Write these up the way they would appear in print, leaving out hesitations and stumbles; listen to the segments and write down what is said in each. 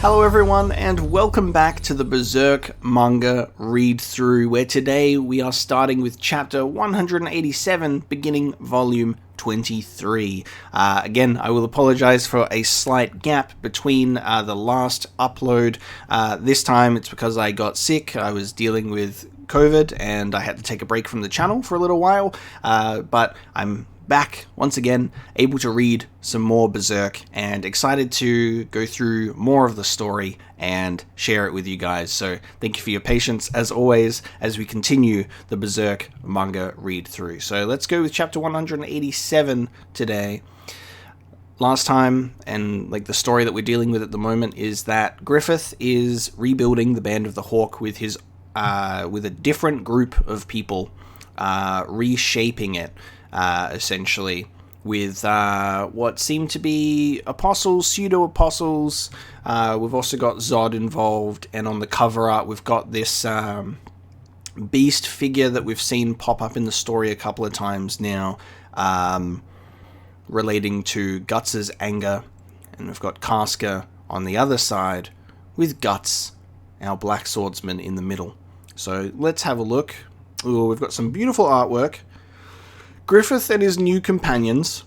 Hello everyone, and welcome back to the Berserk manga read-through, where today we are starting with chapter 187, beginning volume 23. Again, I will apologize for a slight gap between the last upload. This time it's because I got sick. I was dealing with COVID and I had to take a break from the channel for a little while, but I'm back once again, able to read some more Berserk and excited to go through more of the story and share it with you guys. So thank you for your patience as always as we continue the Berserk manga read through. So let's go with chapter 187 today. Last time, and like the story that we're dealing with at the moment, is that Griffith is rebuilding the Band of the Hawk with his with a different group of people, reshaping it. Essentially, with what seem to be apostles, pseudo-apostles. We've also got Zod involved, and on the cover art we've got this beast figure that we've seen pop up in the story a couple of times now, relating to Guts' anger, and we've got Casca on the other side, with Guts, our black swordsman, in the middle. So let's have a look. Ooh, we've got some beautiful artwork. Griffith and his new companions,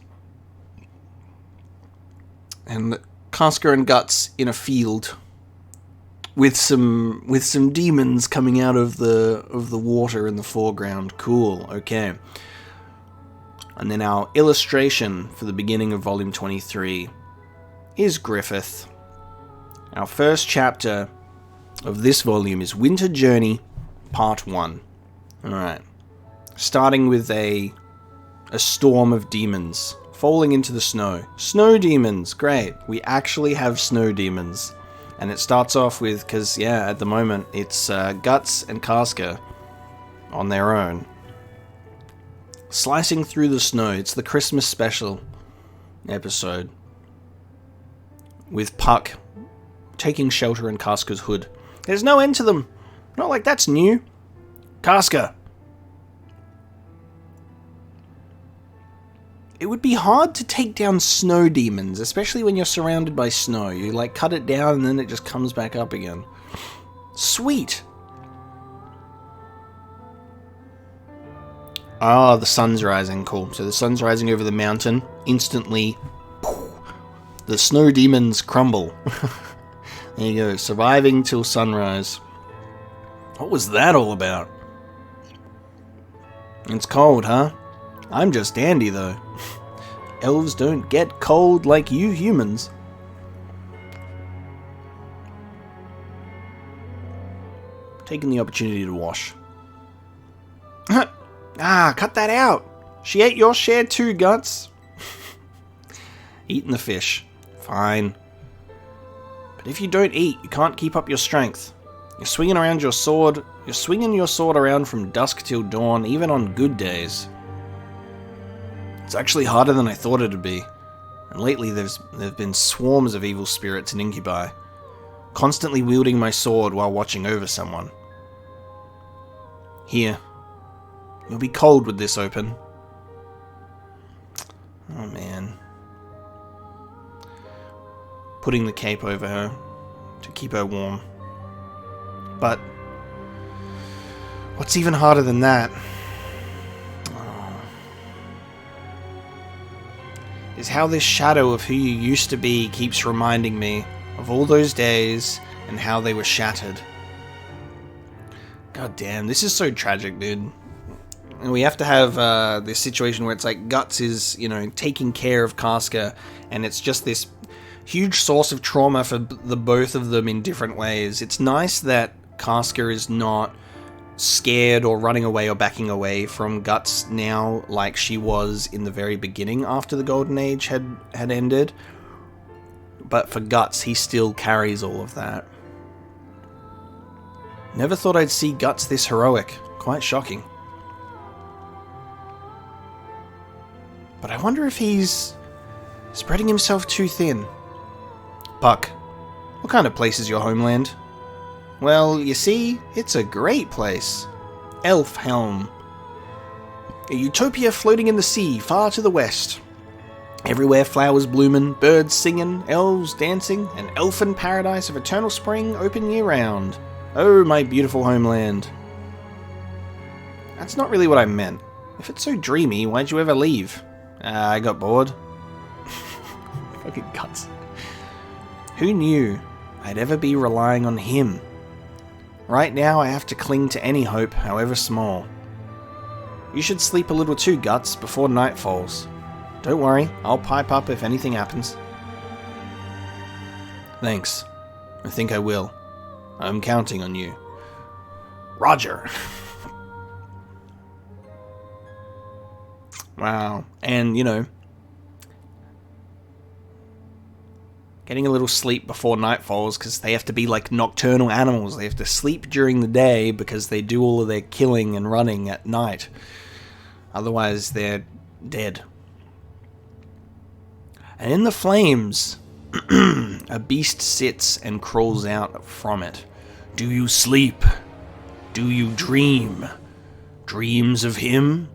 and Casca and Guts in a field with some demons coming out of the water in the foreground. Cool. Okay. And then our illustration for the beginning of volume 23 is Griffith. Our first chapter of this volume is Winter Journey, Part 1. All right. Starting with a storm of demons falling into the snow. Snow demons, great. We actually have snow demons. And it starts off with, because, yeah, at the moment, it's Guts and Casca on their own. Slicing through the snow. It's the Christmas special episode. With Puck taking shelter in Casca's hood. There's no end to them. Not like that's new. Casca. It would be hard to take down snow demons, especially when you're surrounded by snow. You, like, cut it down and then it just comes back up again. Sweet! Ah, the sun's rising. Cool. So the sun's rising over the mountain. Instantly, the snow demons crumble. There you go. Surviving till sunrise. What was that all about? It's cold, huh? I'm just dandy, though. Elves don't get cold like you humans. Taking the opportunity to wash. Cut that out. She ate your share too, Guts. Eating the fish. Fine. But if you don't eat, you can't keep up your strength. You're swinging your sword around from dusk till dawn, even on good days. It's actually harder than I thought it'd be, and lately there've been swarms of evil spirits and incubi, constantly wielding my sword while watching over someone. Here, you'll be cold with this open. Oh man. Putting the cape over her to keep her warm. But what's even harder than that is how this shadow of who you used to be keeps reminding me of all those days and how they were shattered. God damn, this is so tragic, dude. And we have to have this situation where it's like Guts is, taking care of Casca, and it's just this huge source of trauma for the both of them in different ways. It's nice that Casca is not scared or running away or backing away from Guts now like she was in the very beginning after the Golden Age had ended. But for Guts, he still carries all of that. Never thought I'd see Guts this heroic. Quite shocking. But I wonder if he's spreading himself too thin. Puck, what kind of place is your homeland? Well, you see, it's a great place. Elfhelm. A utopia floating in the sea, far to the west. Everywhere flowers bloomin', birds singin', elves dancing, an elfin paradise of eternal spring open year round. Oh, my beautiful homeland. That's not really what I meant. If it's so dreamy, why'd you ever leave? I got bored. Fucking guts. Who knew I'd ever be relying on him? Right now I have to cling to any hope, however small. You should sleep a little too, Guts, before night falls. Don't worry, I'll pipe up if anything happens. Thanks. I think I will. I'm counting on you. Roger. Wow. And, you know, getting a little sleep before night falls because they have to be like nocturnal animals. They have to sleep during the day because they do all of their killing and running at night. Otherwise, they're dead. And in the flames, a beast sits and crawls out from it. Do you sleep? Do you dream? Dreams of him?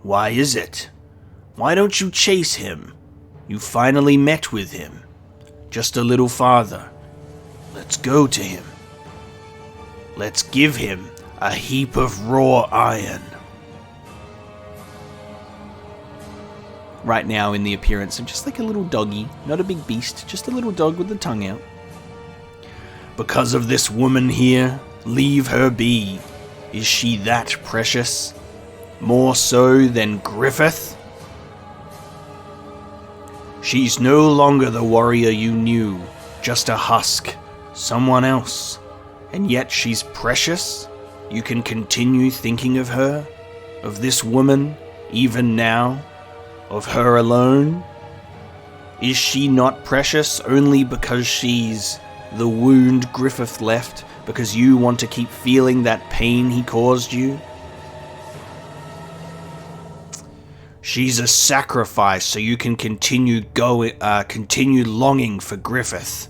Why is it? Why don't you chase him? You finally met with him. Just a little farther. Let's go to him. Let's give him a heap of raw iron. Right now in the appearance of just like a little doggy, not a big beast, just a little dog with the tongue out. Because of this woman here, leave her be. Is she that precious? More so than Griffith? She's no longer the warrior you knew, just a husk, someone else. And yet she's precious? You can continue thinking of her? Of this woman, even now? Of her alone? Is she not precious only because she's the wound Griffith left, because you want to keep feeling that pain he caused you? She's a sacrifice so you can continue longing for Griffith.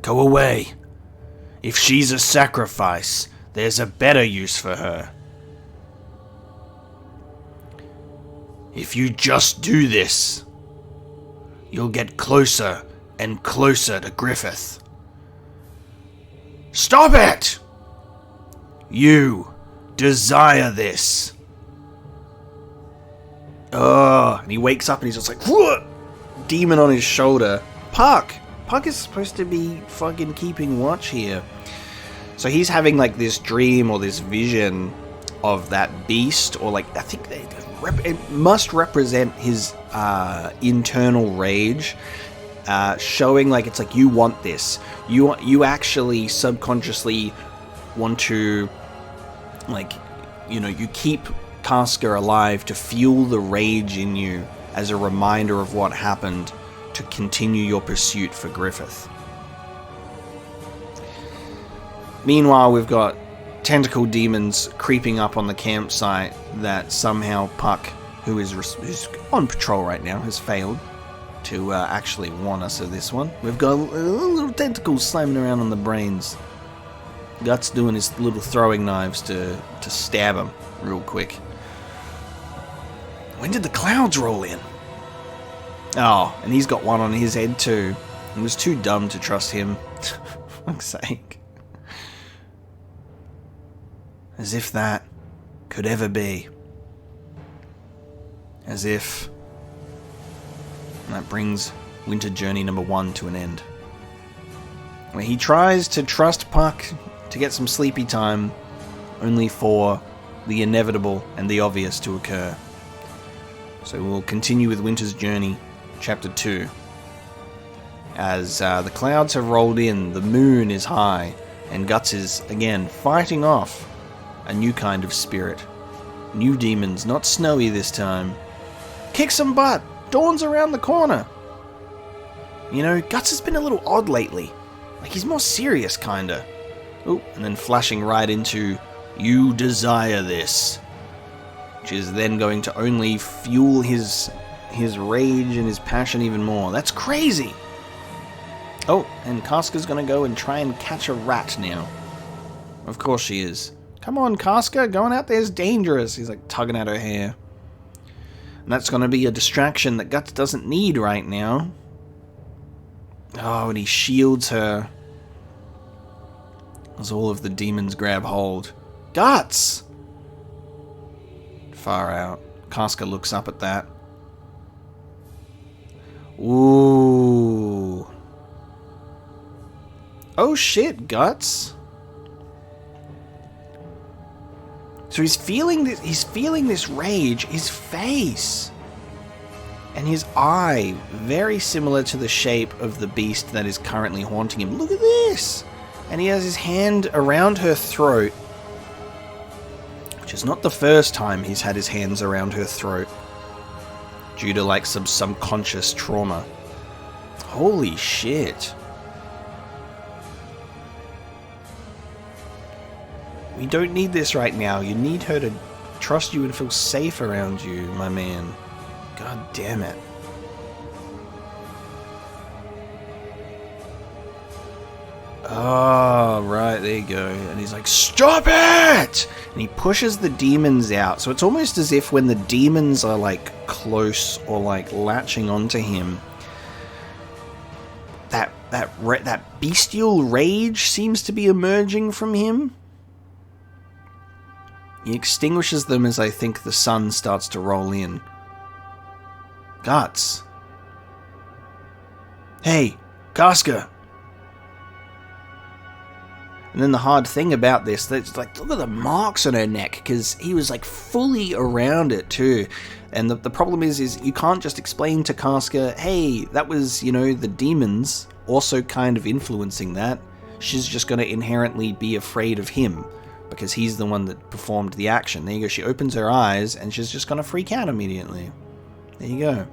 Go away. If she's a sacrifice, there's a better use for her. If you just do this, you'll get closer and closer to Griffith. Stop it! You desire this. Oh, and he wakes up and he's just like, whoa! Demon on his shoulder. Puck is supposed to be fucking keeping watch here. So he's having like this dream or this vision of that beast, or like, I think it must represent his internal rage, showing like it's like you want this. You actually subconsciously want to, like, you know, you keep Casca alive to fuel the rage in you as a reminder of what happened to continue your pursuit for Griffith. Meanwhile, we've got tentacle demons creeping up on the campsite that somehow Puck, who's on patrol right now, has failed to actually warn us of this one. We've got little tentacles slamming around on the brains. Guts doing his little throwing knives to stab him real quick. When did the clouds roll in? Oh, and he's got one on his head too. It was too dumb to trust him. For fuck's sake. As if that could ever be. As if that brings Winter Journey number 1 to an end. Where he tries to trust Puck to get some sleepy time, only for the inevitable and the obvious to occur. So we'll continue with Winter's Journey, Chapter 2. As the clouds have rolled in, the moon is high, and Guts is, again, fighting off a new kind of spirit. New demons, not snowy this time. Kick some butt! Dawn's around the corner! You know, Guts has been a little odd lately. Like, he's more serious, kinda. Oh, and then flashing right into, you desire this. Which is then going to only fuel his rage and his passion even more. That's crazy! Oh, and Casca's gonna go and try and catch a rat now. Of course she is. Come on, Casca, going out there is dangerous. He's like tugging at her hair. And that's going to be a distraction that Guts doesn't need right now. Oh, and he shields her as all of the demons grab hold. Guts! Far out. Casca looks up at that. Ooh. Oh shit, Guts. So he's feeling this rage, his face. And his eye, very similar to the shape of the beast that is currently haunting him. Look at this! And he has his hand around her throat. Which is not the first time he's had his hands around her throat. Due to like some subconscious trauma. Holy shit. We don't need this right now. You need her to trust you and feel safe around you, my man. God damn it. Oh, right, there you go. And he's like, stop it! And he pushes the demons out. So it's almost as if when the demons are like close or like latching onto him, that bestial rage seems to be emerging from him. He extinguishes them as I think the sun starts to roll in. Guts. Hey, Casca. And then the hard thing about this, that's like, look at the marks on her neck, because he was like fully around it too. And the problem is you can't just explain to Casca, hey, that was, you know, the demons also kind of influencing that. She's just going to inherently be afraid of him, because he's the one that performed the action. There you go, she opens her eyes, and she's just going to freak out immediately. There you go.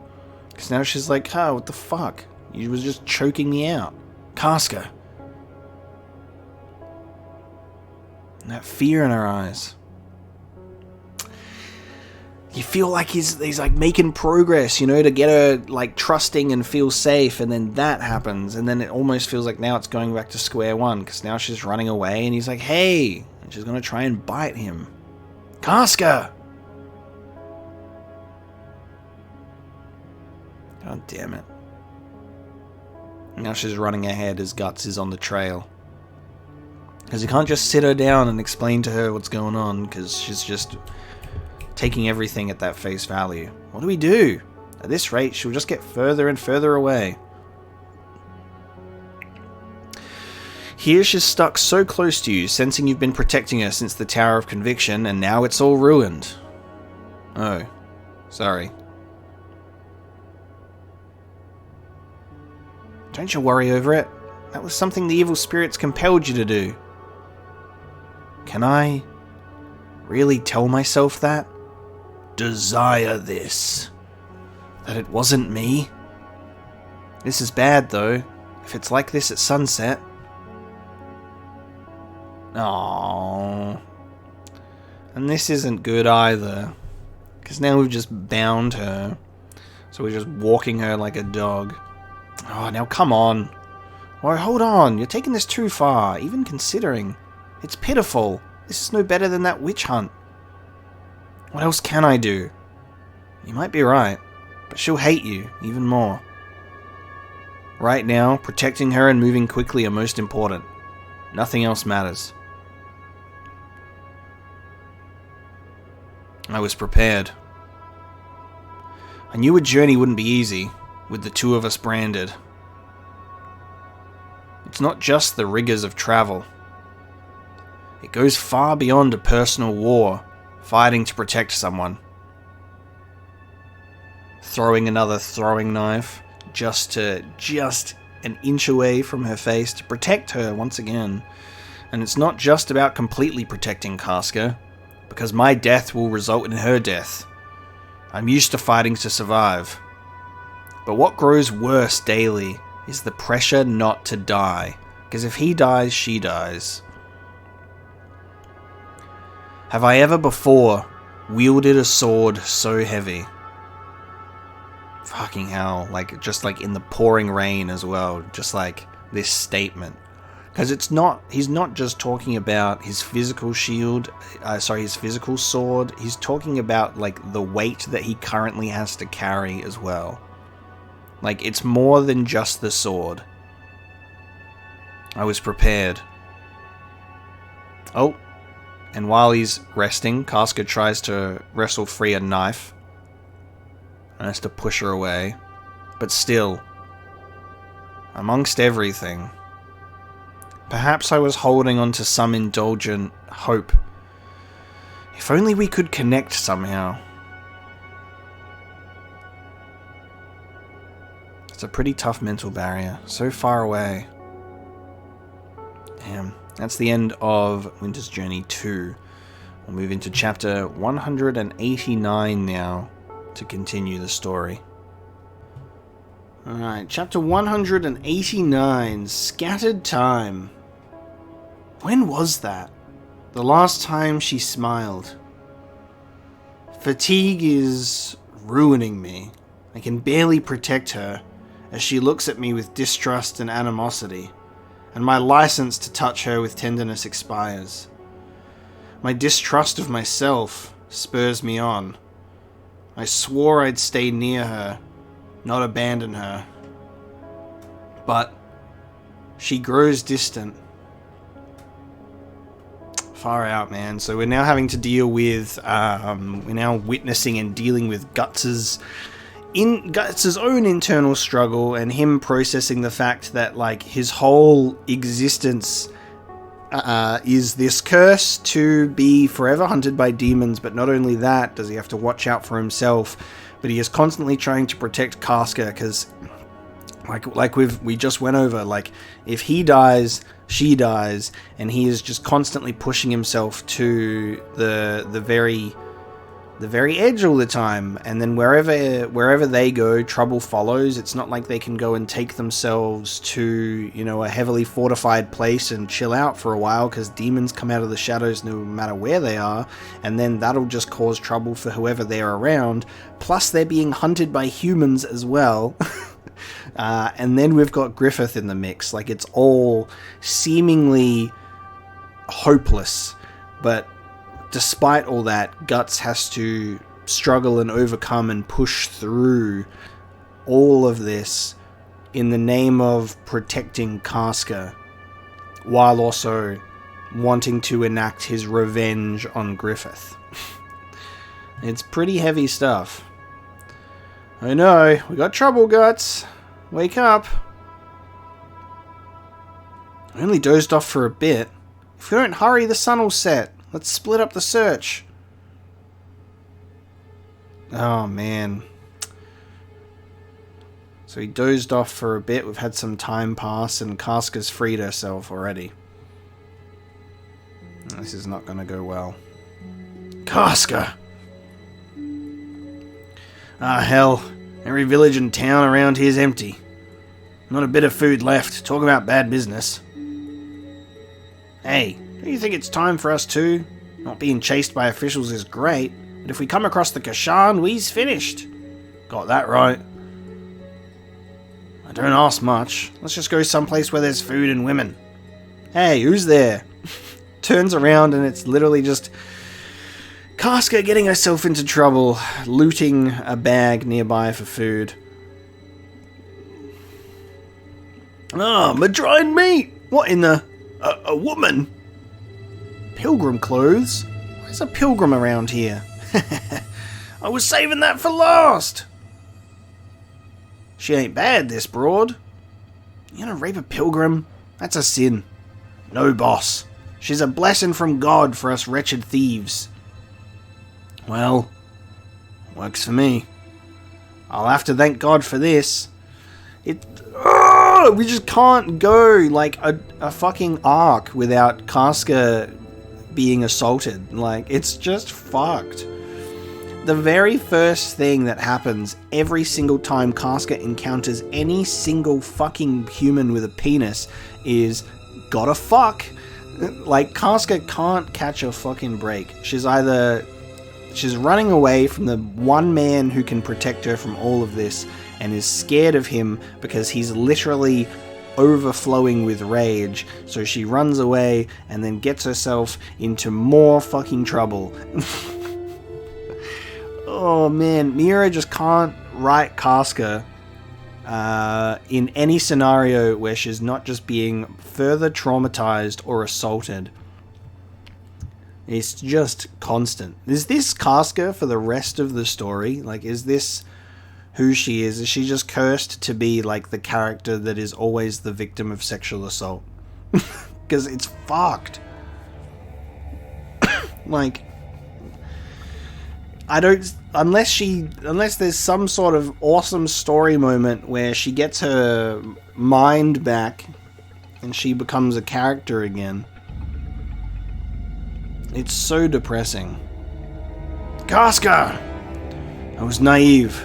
Because now she's like, oh, what the fuck? You was just choking me out. Casca. And that fear in her eyes. You feel like he's like making progress, you know, to get her like trusting and feel safe, and then that happens, and then it almost feels like now it's going back to square one, because now she's running away, and he's like, hey, and she's going to try and bite him. Casca! God damn it. Now she's running ahead as Guts is on the trail. Because you can't just sit her down and explain to her what's going on, because she's just taking everything at that face value. What do we do? At this rate, she'll just get further and further away. Here she's stuck so close to you, sensing you've been protecting her since the Tower of Conviction, and now it's all ruined. Oh, sorry. Don't you worry over it. That was something the evil spirits compelled you to do. Can I really tell myself that? Desire this. That it wasn't me? This is bad, though. If it's like this at sunset. Aww. And this isn't good either. Because now we've just bound her. So we're just walking her like a dog. Oh, now come on. Oh, hold on. You're taking this too far, even considering. It's pitiful. This is no better than that witch hunt. What else can I do? You might be right, but she'll hate you even more. Right now, protecting her and moving quickly are most important. Nothing else matters. I was prepared. I knew a journey wouldn't be easy, with the two of us branded. It's not just the rigors of travel. It goes far beyond a personal war, fighting to protect someone. Throwing another throwing knife just an inch away from her face to protect her once again. And it's not just about completely protecting Casca, because my death will result in her death. I'm used to fighting to survive. But what grows worse daily is the pressure not to die, because if he dies, she dies. Have I ever before wielded a sword so heavy? Fucking hell, like just like in the pouring rain as well, just like this statement. Because he's not just talking about his physical shield, his physical sword. He's talking about, like, the weight that he currently has to carry as well. Like, it's more than just the sword. I was prepared. Oh, and while he's resting, Casca tries to wrestle free a knife. And has to push her away. But still, amongst everything, perhaps I was holding on to some indulgent hope. If only we could connect somehow. It's a pretty tough mental barrier. So far away. Damn. That's the end of Winter's Journey 2. We'll move into chapter 189 now to continue the story. Alright, chapter 189, Scattered Time. When was that? The last time she smiled. Fatigue is ruining me. I can barely protect her as she looks at me with distrust and animosity, and my license to touch her with tenderness expires. My distrust of myself spurs me on. I swore I'd stay near her, not abandon her. But she grows distant. Far out, man. So we're now having to deal with, we're now witnessing and dealing with Guts' own internal struggle, and him processing the fact that, like, his whole existence is this curse to be forever hunted by demons. But not only that, does he have to watch out for himself, but he is constantly trying to protect Casca, because like we just went over, like, if he dies, she dies, and he is just constantly pushing himself to the very edge all the time, and then wherever they go, trouble follows. It's not like they can go and take themselves to, you know, a heavily fortified place and chill out for a while, because demons come out of the shadows no matter where they are, and then that'll just cause trouble for whoever they're around. Plus they're being hunted by humans as well. And then we've got Griffith in the mix. Like, it's all seemingly hopeless, but despite all that, Guts has to struggle and overcome and push through all of this in the name of protecting Casca, while also wanting to enact his revenge on Griffith. It's pretty heavy stuff. I know, we got trouble, Guts. Wake up. I only dozed off for a bit. If we don't hurry, the sun will set. Let's split up the search. Oh, man. So he dozed off for a bit. We've had some time pass, and Casca's freed herself already. This is not going to go well. Casca! Ah, hell. Every village and town around here's empty. Not a bit of food left. Talk about bad business. Hey, don't you think it's time for us too? Not being chased by officials is great, but if we come across the Kashan, we's finished. Got that right. I don't ask much. Let's just go someplace where there's food and women. Hey, who's there? Turns around and it's literally just Casca getting herself into trouble, looting a bag nearby for food. Ah, my dried meat! What in the... A woman? Pilgrim clothes? Where's a pilgrim around here? I was saving that for last! She ain't bad, this broad. You gonna rape a pilgrim? That's a sin. No, boss. She's a blessing from God for us wretched thieves. Well, works for me. I'll have to thank God for this. We just can't go like a fucking arc without Casca being assaulted. Like, it's just fucked. The very first thing that happens every single time Casca encounters any single fucking human with a penis is gotta fuck. Like, Casca can't catch a fucking break. She's running away from the one man who can protect her from all of this, and is scared of him because he's literally overflowing with rage, so she runs away and then gets herself into more fucking trouble. Oh man, Mira just can't write Casca in any scenario where she's not just being further traumatized or assaulted. It's just constant. Is this Casca for the rest of the story? Like, is this who she is? Is she just cursed to be like the character that is always the victim of sexual assault? Because it's fucked. Like, I don't... Unless there's some sort of awesome story moment where she gets her mind back and she becomes a character again. It's so depressing. Casca! I was naive.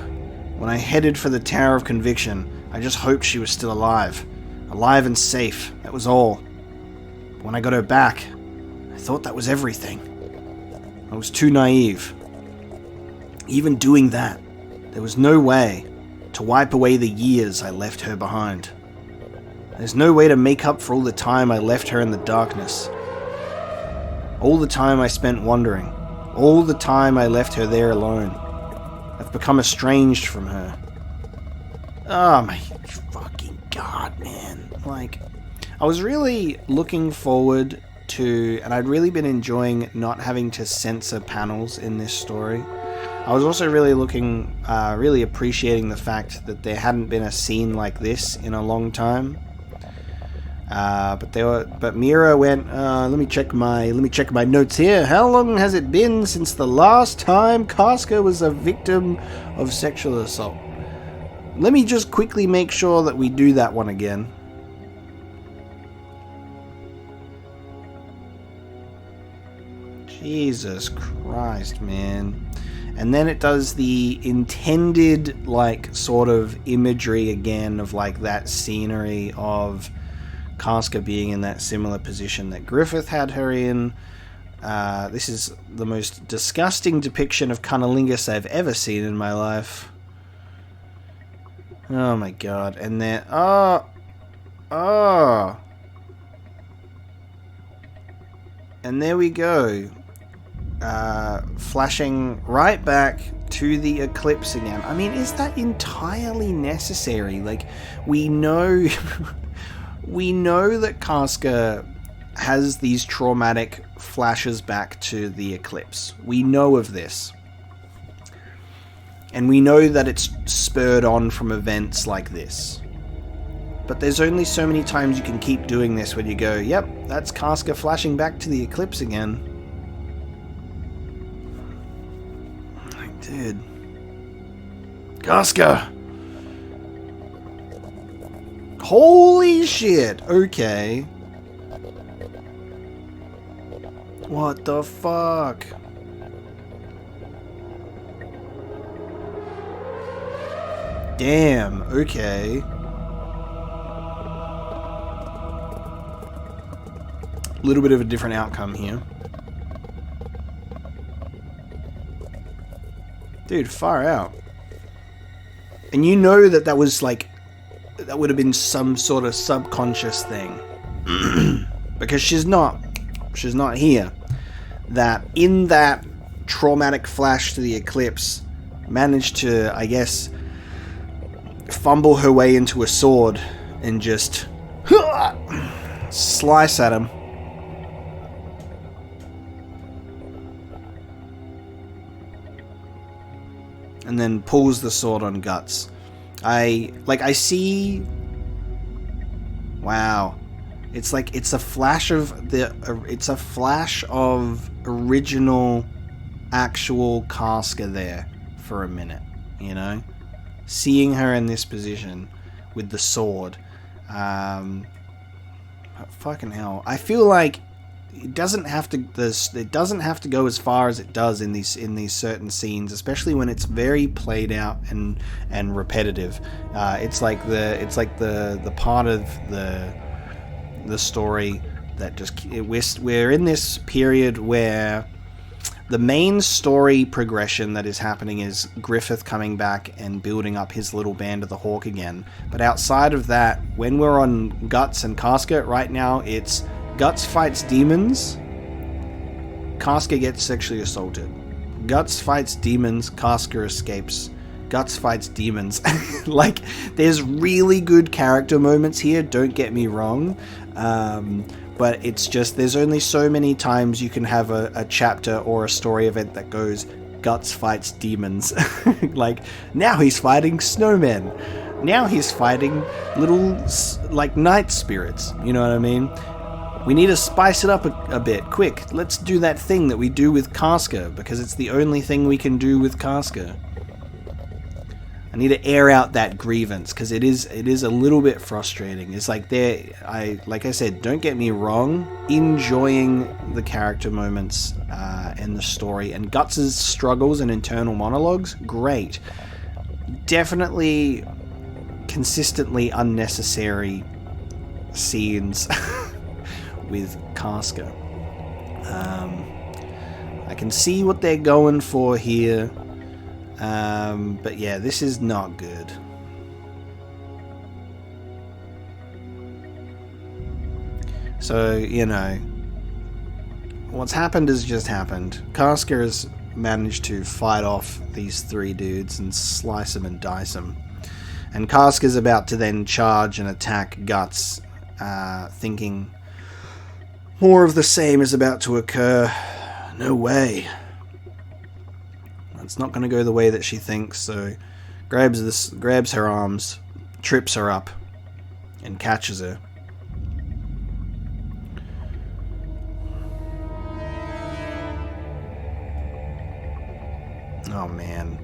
When I headed for the Tower of Conviction, I just hoped she was still alive. Alive and safe. That was all. But when I got her back, I thought that was everything. I was too naive. Even doing that, there was no way to wipe away the years I left her behind. There's no way to make up for all the time I left her in the darkness. All the time I spent wandering. All the time I left her there alone. I've become estranged from her. Oh my fucking god, man. Like, I was really looking forward to, and I'd really been enjoying not having to censor panels in this story. I was also really really appreciating the fact that there hadn't been a scene like this in a long time. But Mira went, let me check my notes here. How long has it been since the last time Casca was a victim of sexual assault? Let me just quickly make sure that we do that one again. Jesus Christ, man. And then it does the intended, like, sort of imagery again of, like, that scenery of Casca being in that similar position that Griffith had her in. This is the most disgusting depiction of cunnilingus I've ever seen in my life. Oh my god. And then... And there we go. Flashing right back to the eclipse again. I mean, is that entirely necessary? Like, we know... We know that Casca has these traumatic flashes back to the eclipse. We know of this. And we know that it's spurred on from events like this. But there's only so many times you can keep doing this when you go, yep, that's Casca flashing back to the eclipse again. Like, dude. Casca! Holy shit, okay. What the fuck? Damn, okay. A little bit of a different outcome here. Dude, far out. And you know that that was like... That would have been some sort of subconscious thing. Because she's not here. That in that traumatic flash to the eclipse managed to, I guess, fumble her way into a sword and just slice at him. And then pulls the sword on Guts. I see... Wow. It's like, it's a flash of original, actual Casca there for a minute, you know? Seeing her in this position with the sword. Fucking hell. I feel like it doesn't have to go as far as it does in these certain scenes, especially when it's very played out and repetitive. It's like the part of the story that just we're in this period where the main story progression that is happening is Griffith coming back and building up his little band of the Hawk again. But outside of that, when we're on Guts and Casca, right now it's Guts fights demons, Casca gets sexually assaulted. Guts fights demons, Casca escapes. Guts fights demons. Like, there's really good character moments here, don't get me wrong. But it's just, there's only so many times you can have a chapter or a story event that goes, Guts fights demons. Like, now he's fighting snowmen. Now he's fighting little, like, night spirits. You know what I mean? We need to spice it up a bit. Quick, let's do that thing that we do with Casca, because it's the only thing we can do with Casca. I need to air out that grievance, because it is a little bit frustrating. It's like like I said, don't get me wrong, enjoying the character moments and the story, and Guts' struggles and internal monologues, great. Definitely consistently unnecessary scenes with Casca. I can see what they're going for here. But yeah, this is not good. So, you know, what's happened has just happened. Casca has managed to fight off these three dudes and slice them and dice them. And Casca's about to then charge and attack Guts, thinking more of the same is about to occur. No way. It's not going to go the way that she thinks, so grabs her arms, trips her up, and catches her. Oh man.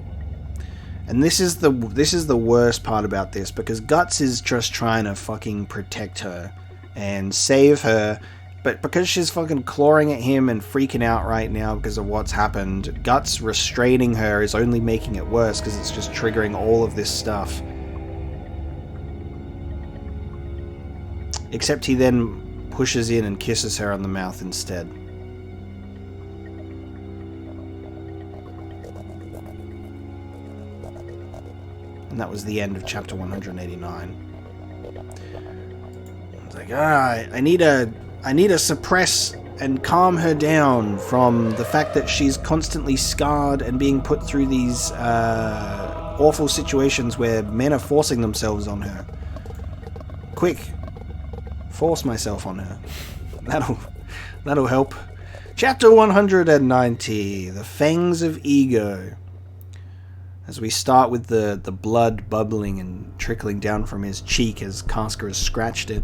And this is the worst part about this, because Guts is just trying to fucking protect her and save her. But because she's fucking clawing at him and freaking out right now because of what's happened, Guts restraining her is only making it worse, because it's just triggering all of this stuff. Except he then pushes in and kisses her on the mouth instead. And that was the end of chapter 189. It's like, I need to suppress and calm her down from the fact that she's constantly scarred and being put through these awful situations where men are forcing themselves on her. Quick, force myself on her. That'll help. Chapter 190, The Fangs of Ego. As we start with the blood bubbling and trickling down from his cheek as Casca has scratched it.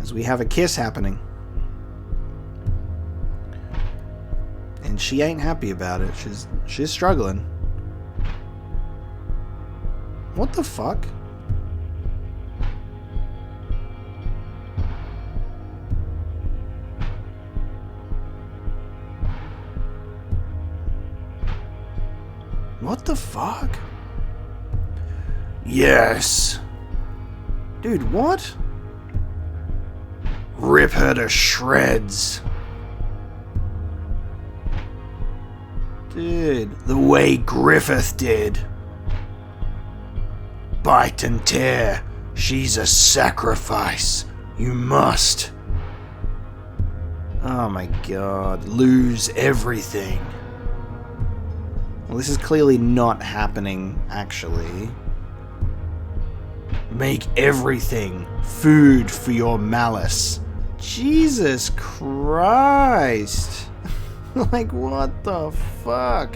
As we have a kiss happening. And she ain't happy about it. She's struggling. What the fuck? What the fuck? Yes. Dude, what? Rip her to shreds. Dude, the way Griffith did. Bite and tear. She's a sacrifice. You must. Oh my god. Lose everything. Well, this is clearly not happening, actually. Make everything food for your malice. Jesus Christ. Like, what the fuck?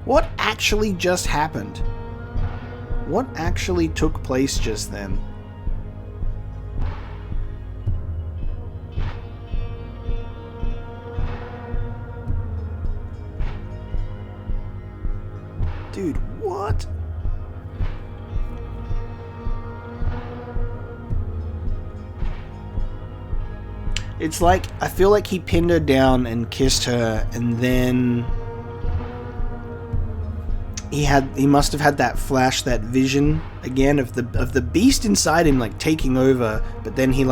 What actually just happened? What actually took place just then? Dude, what? It's like, I feel like he pinned her down and kissed her, and then he must have had that flash, that vision again of the beast inside him like taking over, but then he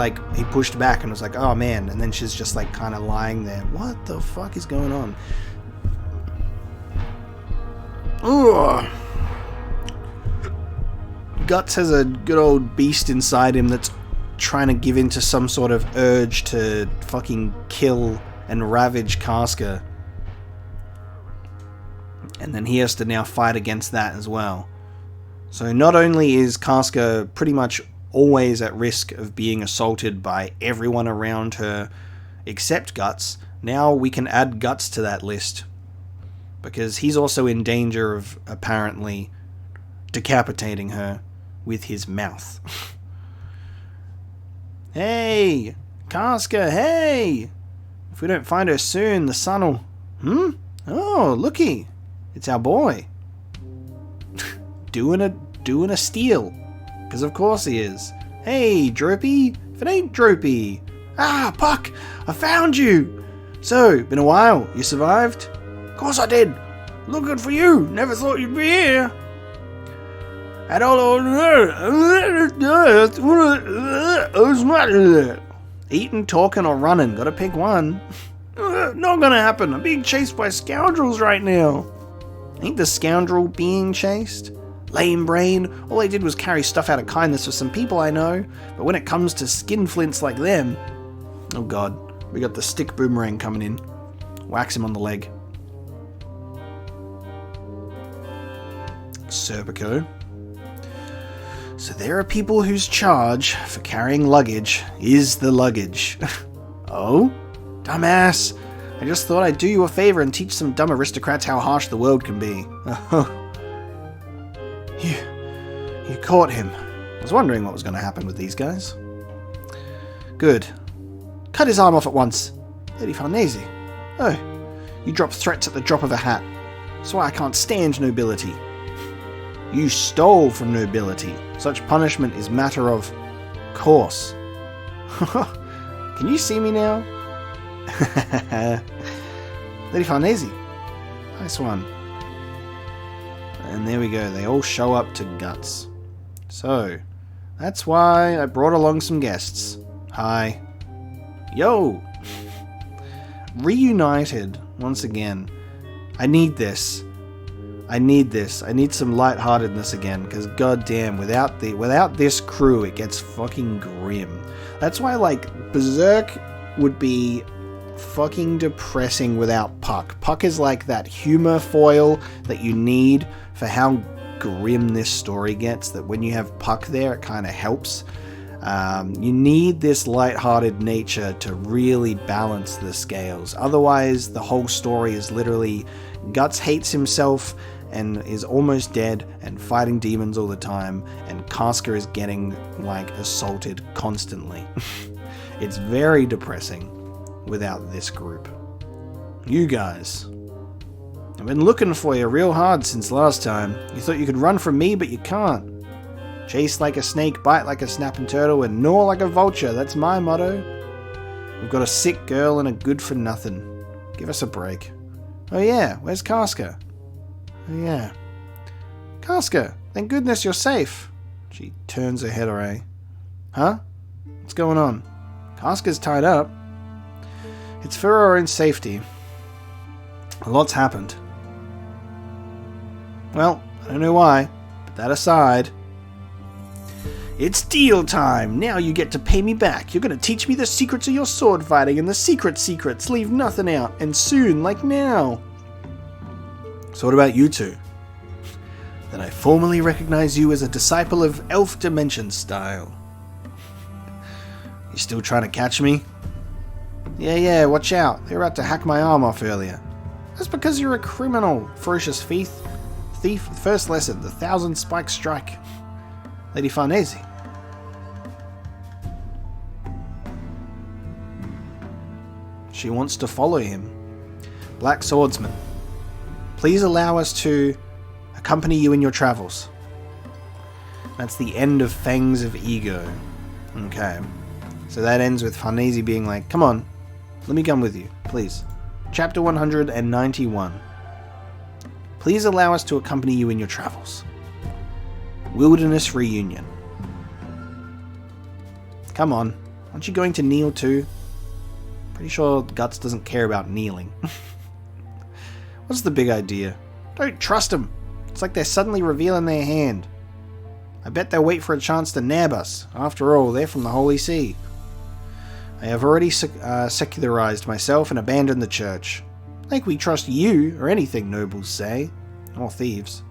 pushed back and was like, oh man, and then she's just like kind of lying there. What the fuck is going on? Ugh. Guts has a good old beast inside him that's trying to give into some sort of urge to fucking kill and ravage Casca. And then he has to now fight against that as well. So not only is Casca pretty much always at risk of being assaulted by everyone around her except Guts, now we can add Guts to that list. Because he's also in danger of apparently decapitating her with his mouth. Hey! Casca, hey! If we don't find her soon, the sun'll... Oh, looky! It's our boy. doing a steal. Because of course he is. Hey, Droopy! If it ain't Droopy! Ah, Puck! I found you! So, been a while. You survived? Of course I did! Looking for you! Never thought you'd be here! At all eating, talking, or running. Gotta pick one. Not gonna happen. I'm being chased by scoundrels right now. Ain't the scoundrel being chased? Lame brain. All they did was carry stuff out of kindness for some people I know. But when it comes to skinflints like them... Oh god. We got the stick boomerang coming in. Wax him on the leg. Serpico. So there are people whose charge for carrying luggage is the luggage. Oh? Dumbass. I just thought I'd do you a favor and teach some dumb aristocrats how harsh the world can be. Oh. You caught him. I was wondering what was going to happen with these guys. Good. Cut his arm off at once. Lady Farnese. Oh, you drop threats at the drop of a hat. That's why I can't stand nobility. You stole from nobility. Such punishment is matter of course. Can you see me now? Lady Farnese. Nice one. And there we go. They all show up to Guts. So, that's why I brought along some guests. Hi. Yo! Reunited once again. I need this. I need some lightheartedness again, because goddamn, without this crew, it gets fucking grim. That's why, like, Berserk would be fucking depressing without Puck. Puck is like that humor foil that you need for how grim this story gets, that when you have Puck there, it kind of helps. You need this lighthearted nature to really balance the scales. Otherwise, the whole story is literally Guts hates himself and is almost dead and fighting demons all the time, and Casca is getting, like, assaulted constantly. It's very depressing without this group. You guys. I've been looking for you real hard since last time. You thought you could run from me, but you can't. Chase like a snake, bite like a snapping turtle, and gnaw like a vulture. That's my motto. We've got a sick girl and a good for nothing. Give us a break. Oh yeah, where's Casca? Oh yeah. Casca, thank goodness you're safe. She turns her head away. Huh? What's going on? Casca's tied up. It's for our own safety. A lot's happened. Well, I don't know why, but that aside... It's deal time! Now you get to pay me back. You're gonna teach me the secrets of your sword fighting and the secrets. Leave nothing out. And soon, like now. So what about you two? Then I formally recognize you as a disciple of Elf Dimension style. You still trying to catch me? Yeah, watch out. They were about to hack my arm off earlier. That's because you're a criminal, ferocious thief. First lesson, the 1,000 spike strike. Lady Farnese. She wants to follow him. Black Swordsman. Please allow us to accompany you in your travels. That's the end of Fangs of Ego. Okay. So that ends with Farnese being like, come on, let me come with you, please. Chapter 191. Please allow us to accompany you in your travels. Wilderness reunion. Come on, aren't you going to kneel too? Pretty sure Guts doesn't care about kneeling. What's the big idea? Don't trust them. It's like they're suddenly revealing their hand. I bet they'll wait for a chance to nab us. After all, they're from the Holy See. I have already secularized myself and abandoned the church. Like we trust you or anything nobles say, or thieves.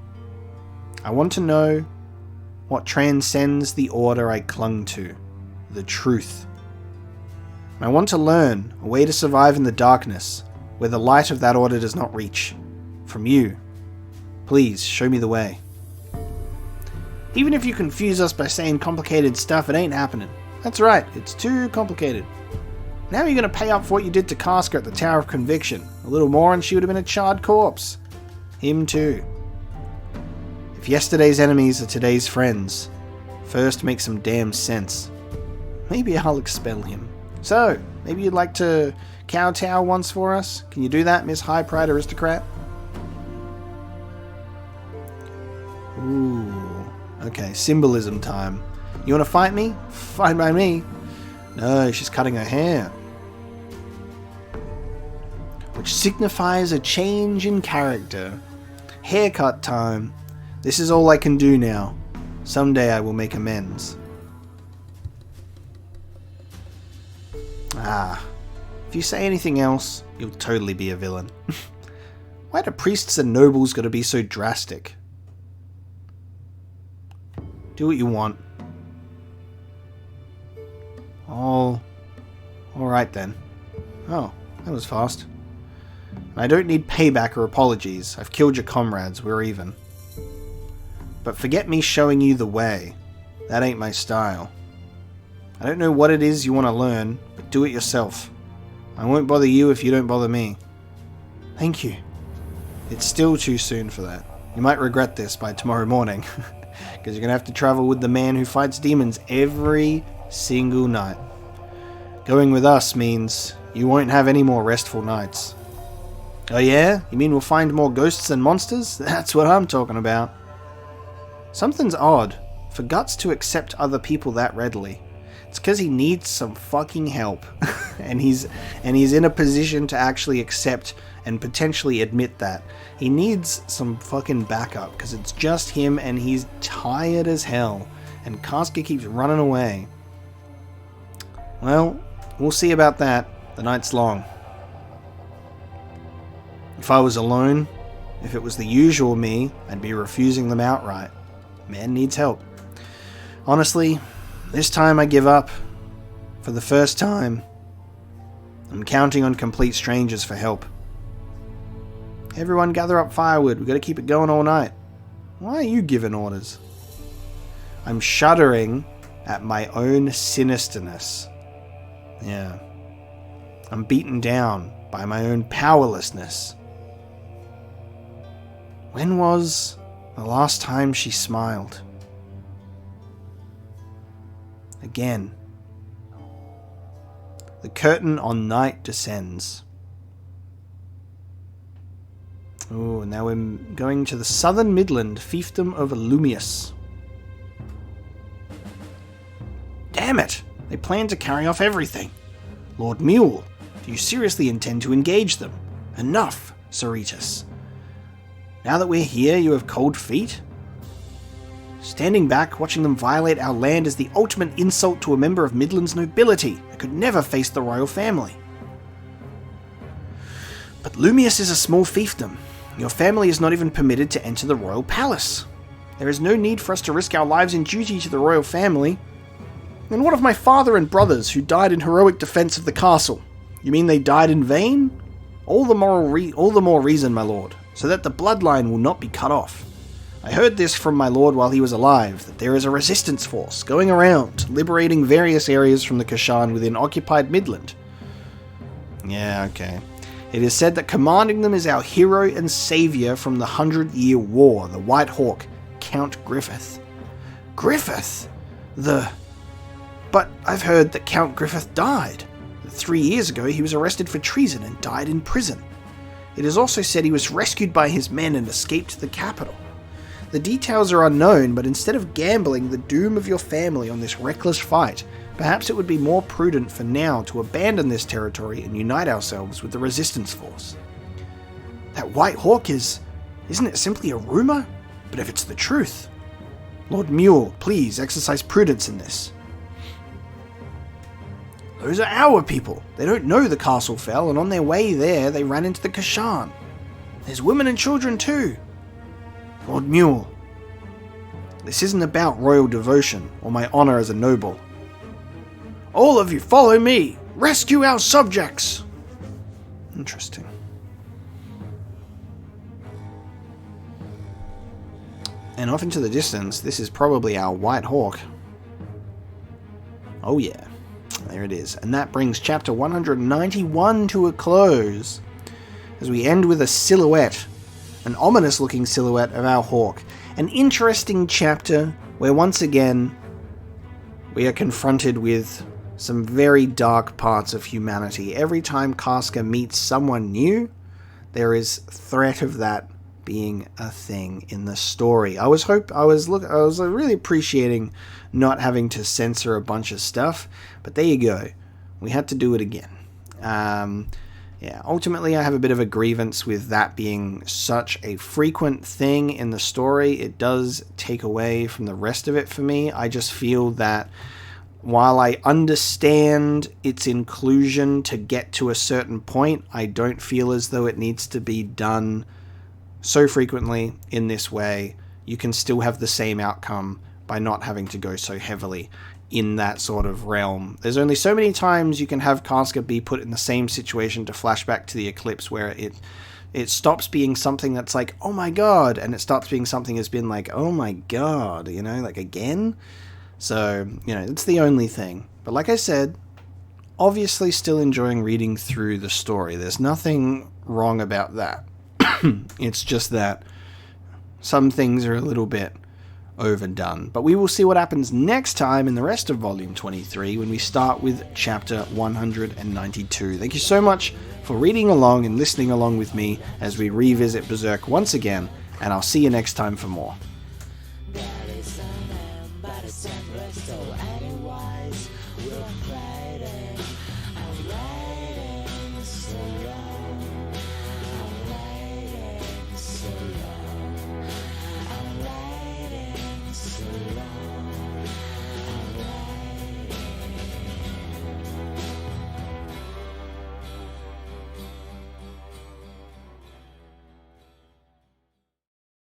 I want to know what transcends the order I clung to, the truth. I want to learn a way to survive in the darkness, where the light of that order does not reach. From you. Please, show me the way. Even if you confuse us by saying complicated stuff, it ain't happening. That's right, it's too complicated. Now you're going to pay up for what you did to Casca at the Tower of Conviction. A little more and she would have been a charred corpse. Him too. If yesterday's enemies are today's friends, first make some damn sense. Maybe I'll expel him. So, maybe you'd like to kowtow once for us? Can you do that, Miss High Pride Aristocrat? Ooh. Okay, symbolism time. You want to fight me? Fine by me. No, she's cutting her hair. Which signifies a change in character. Haircut time. This is all I can do now. Someday I will make amends. If you say anything else, you'll totally be a villain. Why do priests and nobles gotta be so drastic? Do what you want. Oh, alright then. Oh, that was fast. I don't need payback or apologies. I've killed your comrades, we're even. But forget me showing you the way. That ain't my style. I don't know what it is you want to learn, but do it yourself. I won't bother you if you don't bother me. Thank you. It's still too soon for that. You might regret this by tomorrow morning, because you're going to have to travel with the man who fights demons every single night. Going with us means you won't have any more restful nights. Oh yeah? You mean we'll find more ghosts and monsters? That's what I'm talking about. Something's odd for Guts to accept other people that readily. It's because he needs some fucking help. and he's in a position to actually accept and potentially admit that. He needs some fucking backup because it's just him and he's tired as hell. And Casca keeps running away. Well, we'll see about that. The night's long. If I was alone, if it was the usual me, I'd be refusing them outright. Man needs help. Honestly, this time I give up. For the first time, I'm counting on complete strangers for help. Everyone gather up firewood, we've got to keep it going all night. Why are you giving orders? I'm shuddering at my own sinisterness. Yeah. I'm beaten down by my own powerlessness. When was the last time she smiled? Again. The curtain on night descends. Oh, now we're going to the southern Midland fiefdom of Lumius. Damn it! They plan to carry off everything. Lord Mule, do you seriously intend to engage them? Enough, Cerritus. Now that we're here, you have cold feet? Standing back, watching them violate our land is the ultimate insult to a member of Midland's nobility. I could never face the royal family. But Lumius is a small fiefdom. Your family is not even permitted to enter the royal palace. There is no need for us to risk our lives in duty to the royal family. And what of my father and brothers who died in heroic defense of the castle? You mean they died in vain? All the more reason, my lord, so that the bloodline will not be cut off. I heard this from my lord while he was alive, that there is a resistance force going around, liberating various areas from the Kashan within occupied Midland. Yeah, okay. It is said that commanding them is our hero and savior from the 100-Year War, the White Hawk, Count Griffith. Griffith? But I've heard that Count Griffith died. 3 years ago he was arrested for treason and died in prison. It is also said he was rescued by his men and escaped to the capital. The details are unknown, but instead of gambling the doom of your family on this reckless fight, perhaps it would be more prudent for now to abandon this territory and unite ourselves with the resistance force. That White Hawk isn't it simply a rumor? But if it's the truth, Lord Mule, please exercise prudence in this. Those are our people. They don't know the castle fell, and on their way there, they ran into the Kashan. There's women and children too. Lord Mule, this isn't about royal devotion or my honor as a noble. All of you, follow me! Rescue our subjects! Interesting. And off into the distance, this is probably our White Hawk. Oh yeah, there it is. And that brings chapter 191 to a close, as we end with a silhouette, an ominous looking silhouette of our hawk. An interesting chapter where once again we are confronted with some very dark parts of humanity. Every time Casca meets someone new, there is threat of that being a thing in the story. I was really appreciating not having to censor a bunch of stuff, but there you go. We had to do it again. Yeah, ultimately I have a bit of a grievance with that being such a frequent thing in the story. It does take away from the rest of it for me. I just feel that while I understand its inclusion to get to a certain point, I don't feel as though it needs to be done so frequently in this way. You can still have the same outcome by not having to go so heavily in that sort of realm. There's only so many times you can have Casca be put in the same situation to flashback to the eclipse where it stops being something that's like, oh my god, and it starts being something that's been like, oh my god, you know, like again? So, you know, it's the only thing. But like I said, obviously still enjoying reading through the story. There's nothing wrong about that. It's just that some things are a little bit overdone. But we will see what happens next time in the rest of Volume 23 when we start with Chapter 192. Thank you so much for reading along and listening along with me as we revisit Berserk once again, and I'll see you next time for more.